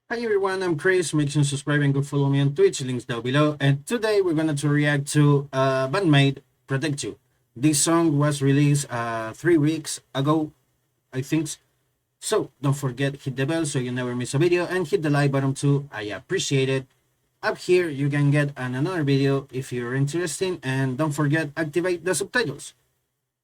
Hi everyone, I'm Chris. Make sure to subscribe and go follow me on Twitch, links down below. And today we're gonna to react to Bandmate Protect You. This song was released 3 weeks ago, I think. So don't forget hit the bell so you never miss a video and hit the like button too. I appreciate it. Up here you can get another video if you're interested, and don't forget activate the subtitles.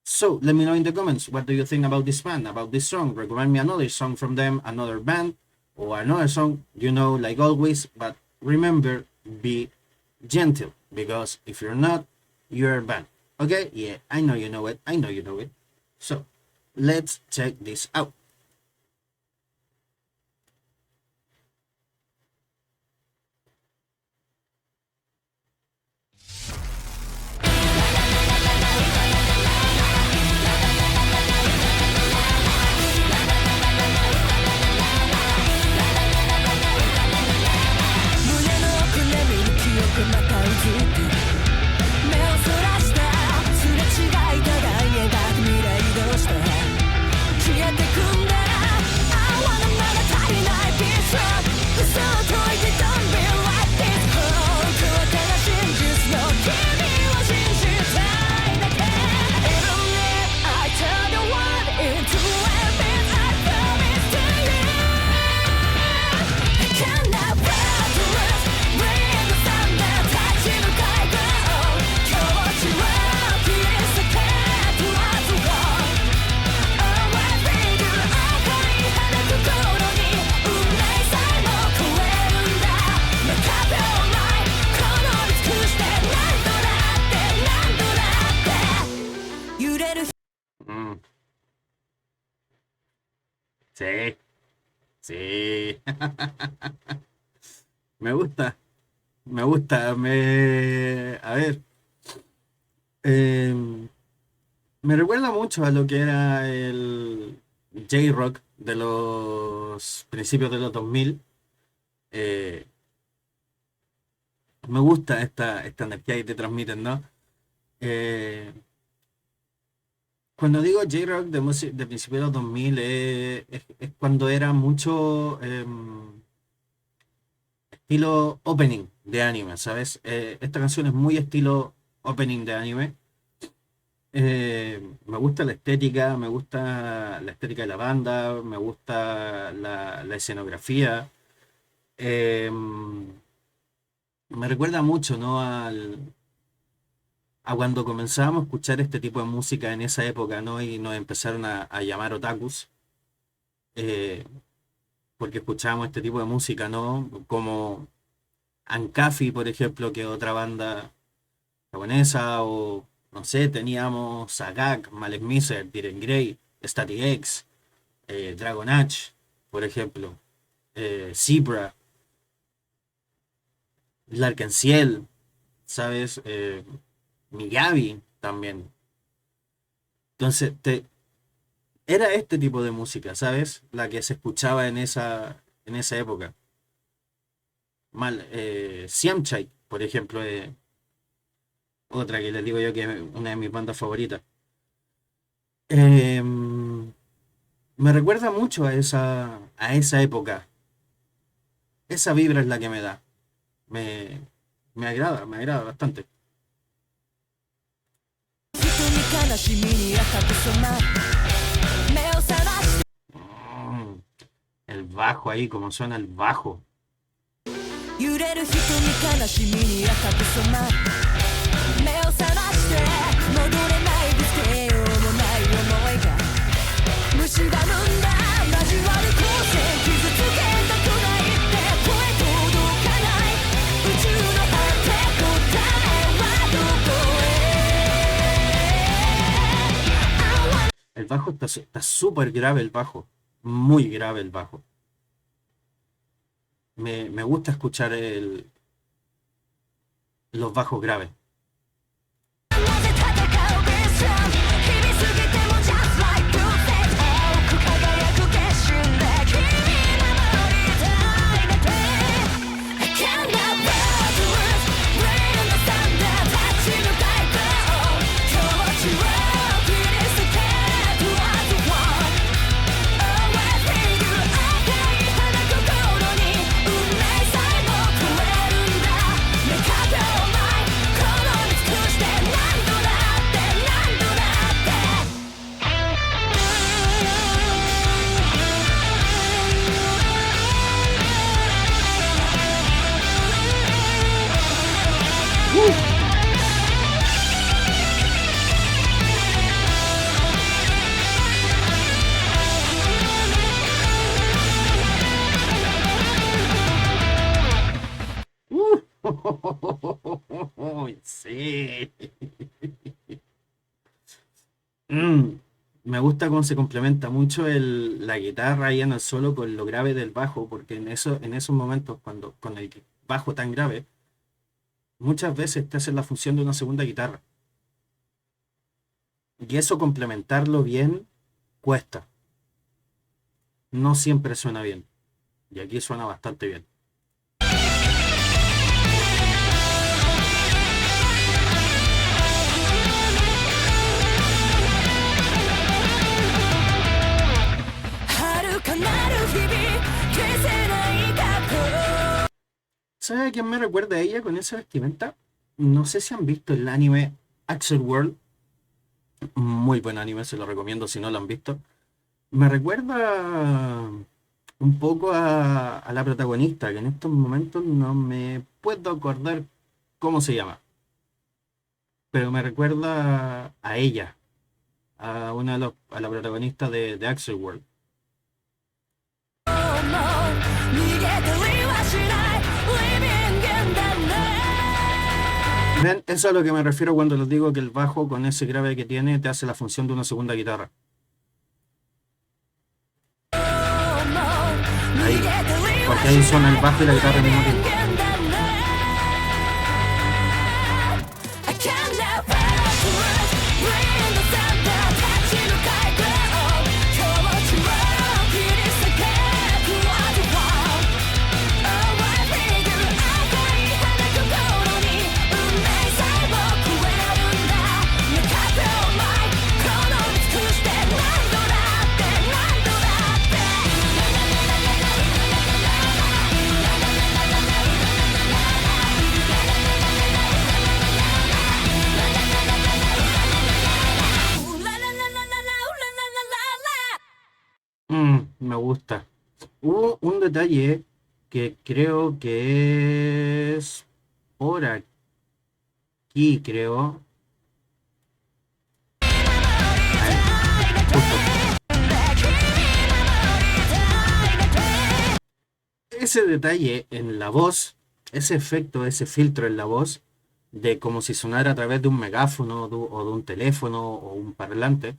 So let me know in the comments what do you think about this band, about this song. Recommend me another song from them, another band, or another song, like always. But remember, be gentle, because if you're not, you're bad. Okay? Yeah, I know you know it. I know you know it. So let's check this out. Sí, sí. Me gusta, me gusta. A ver, em, me recuerda mucho a lo que era el J-Rock de los principios de los 2000. Eh, Me gusta esta energía que te transmiten, ¿no? Eh, Cuando digo J-Rock de principios de los 2000, es cuando era mucho estilo opening de anime, ¿sabes? Esta canción es muy estilo opening de anime. Me gusta la estética, me gusta la estética de la banda, me gusta la escenografía. Eh, Me recuerda mucho, ¿no? A cuando comenzábamos a escuchar este tipo de música en esa época, ¿no? Y nos empezaron a llamar otakus, eh, porque escuchábamos este tipo de música, ¿no? Como Ankafi, por ejemplo, que es otra banda japonesa, o no sé, teníamos Sagak, Malek Miser, Diren Grey, Static X, Dragon Age, por ejemplo, Zebra, Larkenciel, ¿sabes? Miyabi también. Entonces, era este tipo de música, ¿sabes? La que se escuchaba en esa época. Siamchai, por ejemplo, otra que les digo yo que es una de mis bandas favoritas. Eh, Me recuerda mucho a esa época. Esa vibra es la que me da. Me, me agrada bastante. Mm, el bajo ahí, como suena el bajo. El bajo está súper grave el bajo. Muy grave el bajo. Me gusta escuchar los bajos graves. Sí. Mm, Me gusta cómo se complementa mucho la guitarra ahí en el solo con lo grave del bajo, porque en esos momentos, cuando con el bajo tan grave, muchas veces te hace la función de una segunda guitarra. Y eso complementarlo bien cuesta. No siempre suena bien. Y aquí suena bastante bien. 遥かなる日々消せない過去 ¿Sabe a quién me recuerda a ella con esa vestimenta? No sé si han visto el anime Axel World. Muy buen anime, se lo recomiendo si no lo han visto. Me recuerda un poco a la protagonista, que en estos momentos no me puedo acordar cómo se llama, pero me recuerda a ella, a la protagonista de Axel World. 逃げたりはしない Living in the night Ven, eso es a lo que me refiero cuando les digo que el bajo con ese grave que tiene te hace la función de una segunda guitarra. Ahí, porque ahí suena el bajo y la guitarra al mismo tiempo. I can't let us bring the thunder 立ち向かい Glow 気持ちを切り裂け What you want Oh I figure 赤い花心に運命さえ僕はあるんだ目隠れ Oh my この尽くして何度だって何度だって Me gusta. Hubo un detalle que creo que es por aquí, creo. Justo. Ese detalle en la voz, ese efecto, ese filtro en la voz, de como si sonara a través de un megáfono o de un teléfono o un parlante,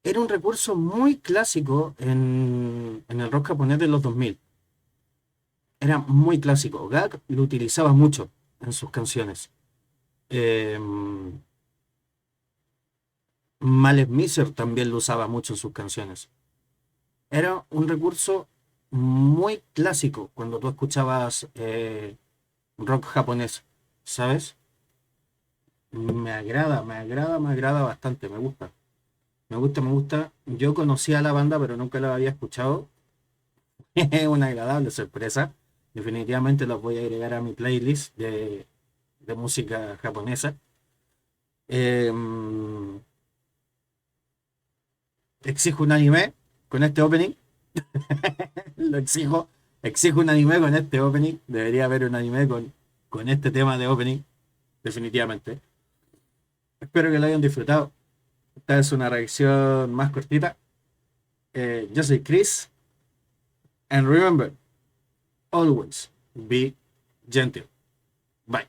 era un recurso muy clásico en el rock japonés de los 2000. Era muy clásico. Gag lo utilizaba mucho en sus canciones. Eh, Males Miser también lo usaba mucho en sus canciones. Era un recurso muy clásico cuando tú escuchabas rock japonés, ¿sabes? Me agrada bastante, me gusta. Me gusta, me gusta. Yo conocía a la banda, pero nunca la había escuchado. Es una agradable sorpresa. Definitivamente los voy a agregar a mi playlist de música japonesa. Eh, Exijo un anime con este opening. Lo exijo. Exijo un anime con este opening. Debería haber un anime con este tema de opening. Definitivamente. Espero que lo hayan disfrutado. Esta es una reacción más cortita. Yo soy Chris. And remember, always be gentle. Bye.